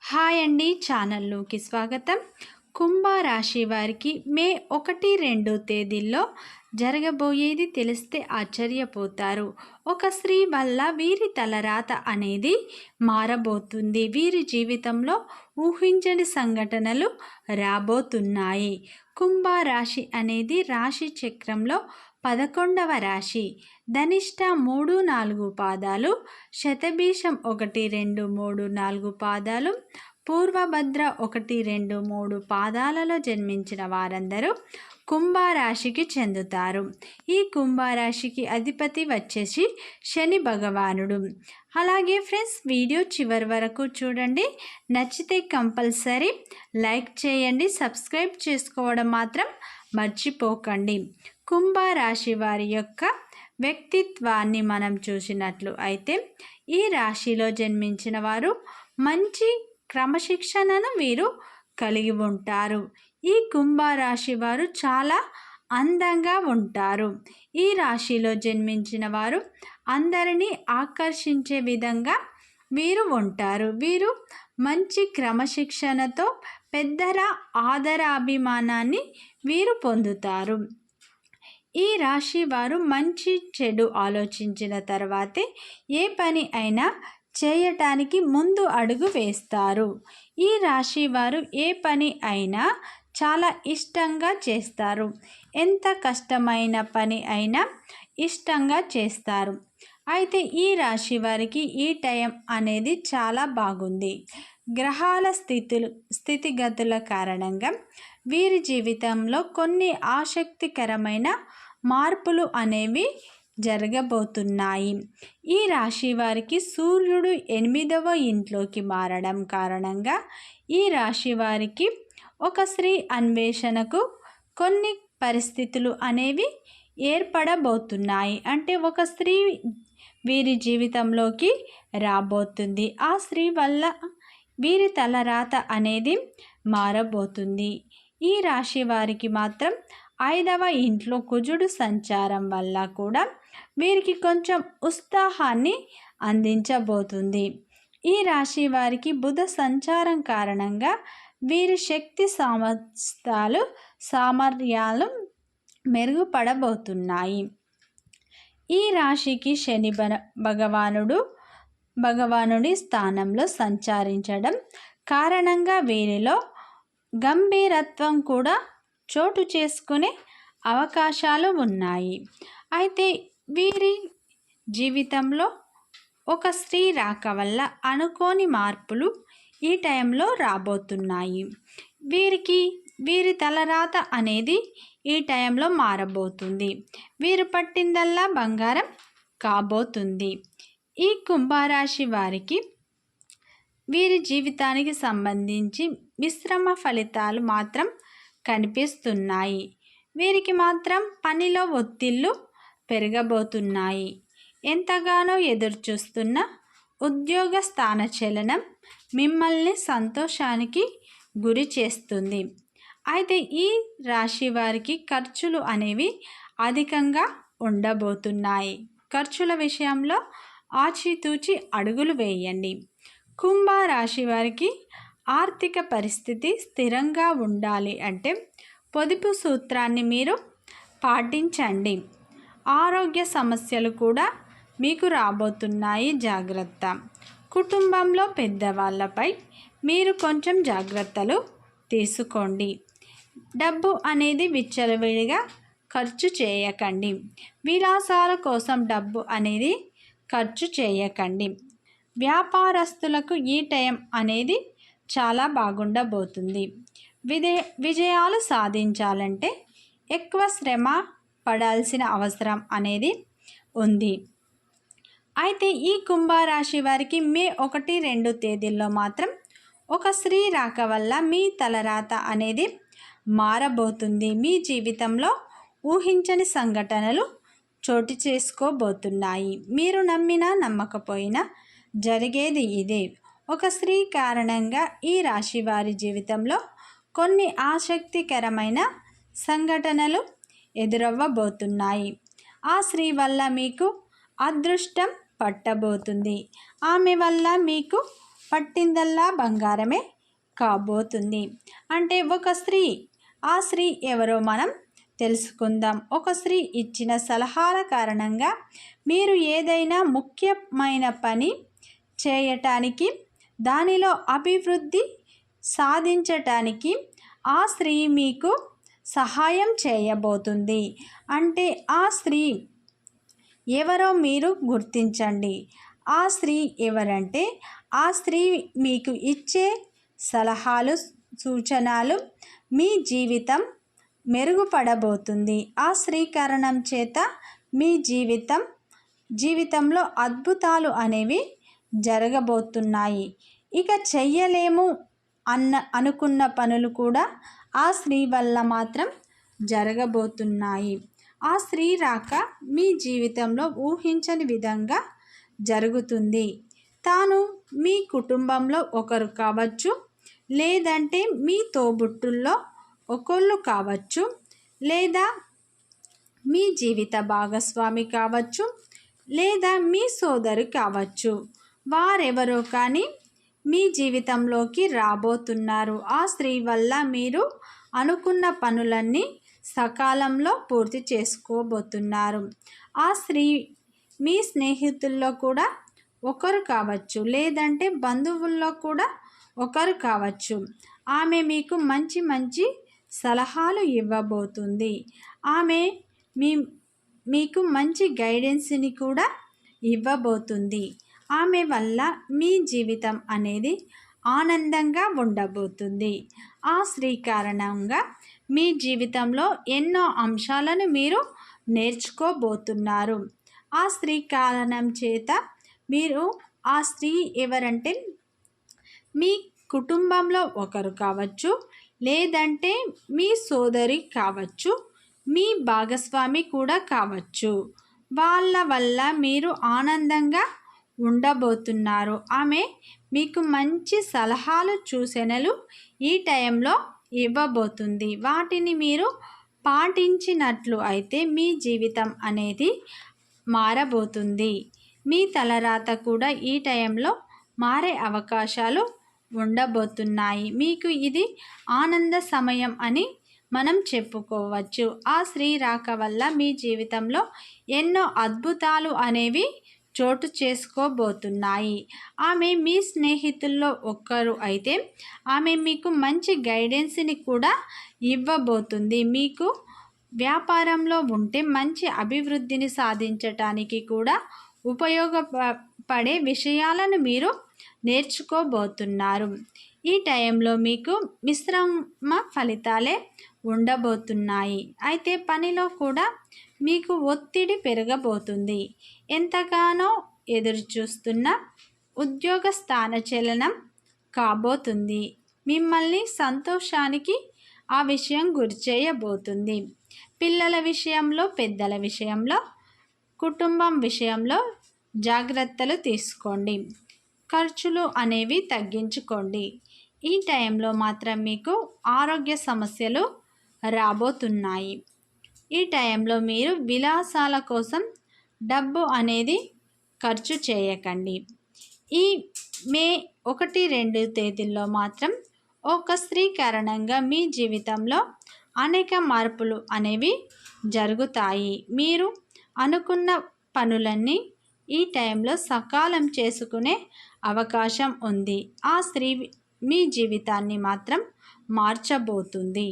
Hi అండి, ఛానల్లోకి స్వాగతం. కుంభరాశి వారికి మే 1-2 తేదీల్లో జరగబోయేది తెలిస్తే ఆశ్చర్యపోతారు. ఒక స్త్రీ వల్ల వీరి తలరాత అనేది మారబోతుంది. వీరి జీవితంలో ఊహించని సంఘటనలు రాబోతున్నాయి. కుంభరాశి అనేది రాశి చక్రంలో 11వ రాశి. ధనిష్ట 3-4 పాదాలు, శతభిషం 1-2-3-4 పాదాలు, పూర్వభద్ర 1-2-3 పాదాలలో జన్మించిన వారందరూ కుంభరాశికి చెందుతారు. ఈ కుంభరాశికి అధిపతి వచ్చేసి శని భగవానుడు. అలాగే ఫ్రెండ్స్, వీడియో చివరి వరకు చూడండి. నచ్చితే కంపల్సరీ లైక్ చేయండి, సబ్స్క్రైబ్ చేసుకోవడం మాత్రం మర్చిపోకండి. కుంభరాశి వారి యొక్క వ్యక్తిత్వాన్ని మనం చూసినట్లు అయితే, ఈ రాశిలో జన్మించిన వారు మంచి క్రమశిక్షణను వీరు కలిగి ఉంటారు. ఈ కుంభరాశి వారు చాలా అందంగా ఉంటారు. ఈ రాశిలో జన్మించిన వారు అందరినీ ఆకర్షించే విధంగా వీరు ఉంటారు. వీరు మంచి క్రమశిక్షణతో పెద్దల ఆదరాభిమానాన్ని వీరు పొందుతారు. ఈ రాశి వారు మంచి చెడు ఆలోచించిన తర్వాతే ఏ పని అయినా చేయటానికి ముందు అడుగు వేస్తారు. ఈ రాశి వారు ఏ పని అయినా చాలా ఇష్టంగా చేస్తారు. ఎంత కష్టమైన పని అయినా ఇష్టంగా చేస్తారు. అయితే ఈ రాశి వారికి ఈ టైం అనేది చాలా బాగుంది. గ్రహాల స్థితిగతుల కారణంగా వీరి జీవితంలో కొన్ని ఆసక్తికరమైన మార్పులు అనేవి జరగబోతున్నాయి. ఈ రాశి వారికి సూర్యుడు 8వ ఇంట్లోకి మారడం కారణంగా ఈ రాశి వారికి ఒక స్త్రీ అన్వేషణకు కొన్ని పరిస్థితులు అనేవి ఏర్పడబోతున్నాయి. అంటే ఒక స్త్రీ వీరి జీవితంలోకి రాబోతుంది. ఆ స్త్రీ వల్ల వీరి తలరాత అనేది మారబోతుంది. ఈ రాశి వారికి మాత్రం 5వ ఇంట్లో కుజుడు సంచారం వల్ల కూడా వీరికి కొంచెం ఉత్సాహాన్ని అందించబోతుంది. ఈ రాశి వారికి బుధ సంచారం కారణంగా వీరి శక్తి సామర్థ్యాలు మెరుగుపడబోతున్నాయి. ఈ రాశికి శని భగవానుడి స్థానంలో సంచరించడం కారణంగా వీరిలో గంభీరత్వం కూడా చోటు చేసుకునే అవకాశాలు ఉన్నాయి. అయితే వీరి జీవితంలో ఒక స్త్రీ రాక వల్ల అనుకోని మార్పులు ఈ టైంలో రాబోతున్నాయి. వీరి తలరాత అనేది ఈ టైంలో మారబోతుంది. వీరు పట్టిందల్లా బంగారం కాబోతుంది. ఈ కుంభరాశి వారికి వీరి జీవితానికి సంబంధించి మిశ్రమ ఫలితాలు మాత్రం కనిపిస్తున్నాయి. వీరికి మాత్రం పనిలో ఒత్తిళ్లు పెరగబోతున్నాయి. ఎంతగానో ఎదురుచూస్తున్న ఉద్యోగ స్థానచలనం మిమ్మల్ని సంతోషానికి గురి చేస్తుంది. అయితే ఈ రాశి వారికి ఖర్చులు అనేవి అధికంగా ఉండబోతున్నాయి. ఖర్చుల విషయంలో ఆచితూచి అడుగులు వేయండి. కుంభరాశి వారికి ఆర్థిక పరిస్థితి స్థిరంగా ఉండాలి అంటే పొదుపు సూత్రాన్ని మీరు పాటించండి. ఆరోగ్య సమస్యలు కూడా మీకు రాబోతున్నాయి, జాగ్రత్త. కుటుంబంలో పెద్దవాళ్ళపై మీరు కొంచెం జాగ్రత్తలు తీసుకోండి. డబ్బు అనేది విచ్చలవిడిగా ఖర్చు చేయకండి. విలాసాల కోసం డబ్బు అనేది ఖర్చు చేయకండి. వ్యాపారస్తులకు ఈ టైం అనేది చాలా బాగుండబోతుంది. విజయాలు సాధించాలంటే ఎక్కువ శ్రమ పడాల్సిన అవసరం అనేది ఉంది. అయితే ఈ కుంభరాశి వారికి మే 1-2 తేదీల్లో మాత్రం ఒక స్త్రీ రాక వల్ల మీ తలరాత అనేది మారబోతుంది. మీ జీవితంలో ఊహించని సంఘటనలు చోటు చేసుకోబోతున్నాయి. మీరు నమ్మినా నమ్మకపోయినా జరిగేది ఇదే. ఒక స్త్రీ కారణంగా ఈ రాశి వారి జీవితంలో కొన్ని ఆసక్తికరమైన సంఘటనలు ఎదురవ్వబోతున్నాయి. ఆ స్త్రీ వల్ల మీకు అదృష్టం పట్టబోతుంది. ఆమె వల్ల మీకు పట్టిందల్లా బంగారమే కాబోతుంది. అంటే ఒక స్త్రీ, ఆ స్త్రీ ఎవరో మనం తెలుసుకుందాం. ఒక స్త్రీ ఇచ్చిన సలహాల కారణంగా మీరు ఏదైనా ముఖ్యమైన పని చేయటానికి, దానిలో అభివృద్ధి సాధించటానికి ఆ స్త్రీ మీకు సహాయం చేయబోతుంది. అంటే ఆ స్త్రీ ఎవరో మీరు గుర్తించండి. ఆ స్త్రీ ఎవరంటే, ఆ స్త్రీ మీకు ఇచ్చే సలహాలు, సూచనలు మీ మెరుగుపడబోతుంది. ఆ స్త్రీ కారణం చేత మీ జీవితంలో అద్భుతాలు అనేవి జరగబోతున్నాయి. ఇక చెయ్యలేము అనుకున్న పనులు కూడా ఆ స్త్రీ వల్ల మాత్రం జరగబోతున్నాయి. ఆ స్త్రీ రాక మీ జీవితంలో ఊహించని విధంగా జరుగుతుంది. తాను మీ కుటుంబంలో ఒకరు కావచ్చు, లేదంటే మీ తోబుట్టుల్లో ఒకళ్ళు కావచ్చు, లేదా మీ జీవిత భాగస్వామి కావచ్చు, లేదా మీ సోదరు కావచ్చు. వారెవరో కానీ మీ జీవితంలోకి రాబోతున్నారు. ఆ స్త్రీ వల్ల మీరు అనుకున్న పనులన్నీ సకాలంలో పూర్తి చేసుకోబోతున్నారు. ఆ స్త్రీ మీ స్నేహితుల్లో కూడా ఒకరు కావచ్చు, లేదంటే బంధువుల్లో కూడా ఒకరు కావచ్చు. ఆమె మీకు మంచి మంచి సలహాలు ఇవ్వబోతుంది. ఆమె మీకు మంచి గైడెన్స్ని కూడా ఇవ్వబోతుంది. ఆమె వల్ల మీ జీవితం అనేది ఆనందంగా ఉండబోతుంది. ఆ స్త్రీ కారణంగా మీ జీవితంలో ఎన్నో అంశాలను మీరు నేర్చుకోబోతున్నారు. ఆ స్త్రీ కారణం చేత మీరు, ఆ స్త్రీ ఎవరంటే మీ కుటుంబంలో ఒకరు కావచ్చు, లేదంటే మీ సోదరి కావచ్చు, మీ భాగస్వామి కూడా కావచ్చు. వాళ్ళ వల్ల మీరు ఆనందంగా ఉండబోతున్నారు. ఆమె మీకు మంచి సలహాలు, సూచనలు ఈ టైంలో ఇవ్వబోతుంది. వాటిని మీరు పాటించినట్లు అయితే మీ జీవితం అనేది మారబోతుంది. మీ తలరాత కూడా ఈ టైంలో మారే అవకాశాలు ఉండబోతున్నాయి. మీకు ఇది ఆనంద సమయం అని మనం చెప్పుకోవచ్చు. ఆ స్త్రీ రాక వల్ల మీ జీవితంలో ఎన్నో అద్భుతాలు అనేవి చోటు చేసుకోబోతున్నాయి. ఆమె మీ స్నేహితుల్లో ఒక్కరు అయితే ఆమె మీకు మంచి గైడెన్స్ని కూడా ఇవ్వబోతుంది. మీకు వ్యాపారంలో ఉంటే మంచి అభివృద్ధిని సాధించటానికి కూడా ఉపయోగపడే విషయాలను మీరు నేర్చుకోబోతున్నారు. ఈ టైంలో మీకు మిశ్రమ ఫలితాలే ఉండబోతున్నాయి. అయితే పనిలో కూడా మీకు ఒత్తిడి పెరగబోతుంది. ఎంతగానో ఎదురుచూస్తున్న ఉద్యోగ స్థానచలనం కాబోతుంది. మిమ్మల్ని సంతోషానికి ఆ విషయం గురిచేయబోతుంది. పిల్లల విషయంలో, పెద్దల విషయంలో, కుటుంబం విషయంలో జాగ్రత్తలు తీసుకోండి. ఖర్చులు అనేవి తగ్గించుకోండి. ఈ టైంలో మాత్రం మీకు ఆరోగ్య సమస్యలు రాబోతున్నాయి. ఈ టైంలో మీరు విలాసాల కోసం డబ్బు అనేది ఖర్చు చేయకండి. ఈ మే 1-2 తేదీల్లో మాత్రం ఒక స్త్రీ కారణంగా మీ జీవితంలో అనేక మార్పులు అనేవి జరుగుతాయి. మీరు అనుకున్న పనులన్నీ ఈ టైంలో సకాలం చేసుకునే అవకాశం ఉంది. ఆ స్త్రీ మీ జీవితాన్ని మాత్రం మార్చబోతుంది.